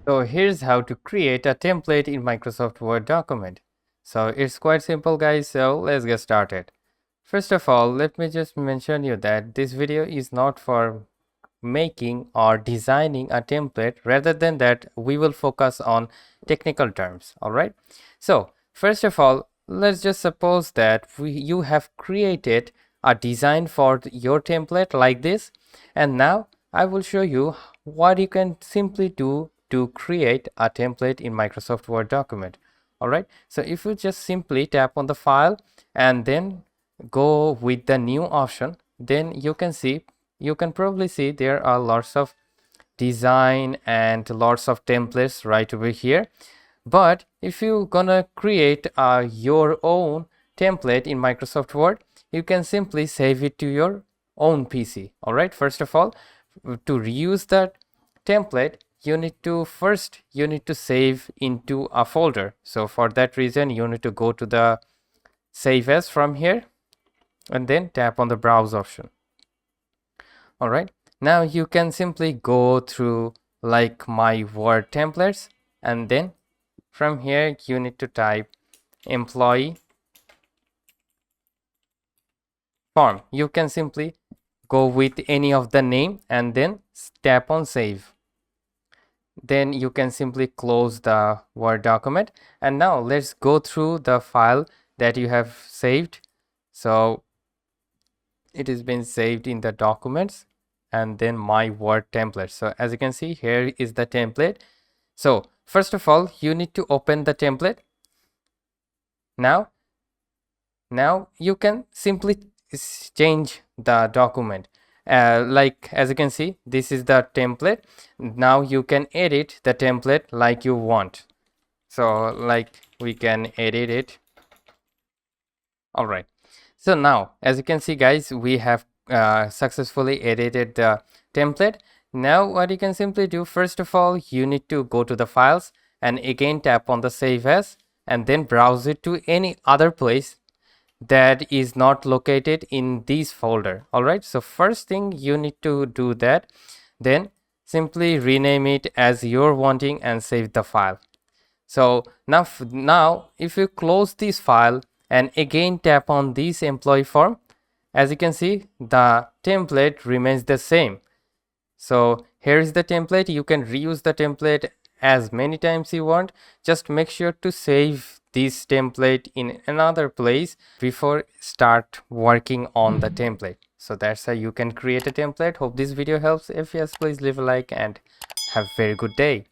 So here's how to create a template in Microsoft Word document. So it's quite simple guys, so let's get started. First of all, let me just mention you that this video is not for making or designing a template. Rather than that, we will focus on technical terms. All right. So first of all, let's just suppose that you have created a design for your template like this, and now I will show you what you can simply do to create a template in Microsoft Word document. All right. So if you just simply tap on the file and then go with the new option, then you can probably see there are lots of design and lots of templates right over here. But if you're gonna create your own template in Microsoft Word, you can simply save it to your own PC. All right. First of all, to reuse that template, you need to save into a folder. So for that reason, you need to go to the save as from here and then tap on the browse option. All right, now you can simply go through like my Word templates, and then from here you need to type employee form. You can simply go with any of the name and then tap on save. Then you can simply close the Word document, and now let's go through the file that you have saved. So it has been saved in the documents and then my Word template. So as you can see, here is the template. So first of all, you need to open the template. Now you can simply change the document. Like as you can see, this is the template. Now you can edit the template like you want. So like we can edit it. All right. So now as you can see guys, we have successfully edited the template. Now what you can simply do, first of all, you need to go to the files and again tap on the save as, and then browse it to any other place that is not located in this folder. All right, so first thing you need to do that, then simply rename it as you're wanting and save the file. So now if you close this file and again tap on this employee form, as you can see, the template remains the same. So here is the template. You can reuse the template as many times you want. Just make sure to save this template in another place before start working on the template. So that's how you can create a template. Hope this video helps. If yes, please leave a like and have a very good day.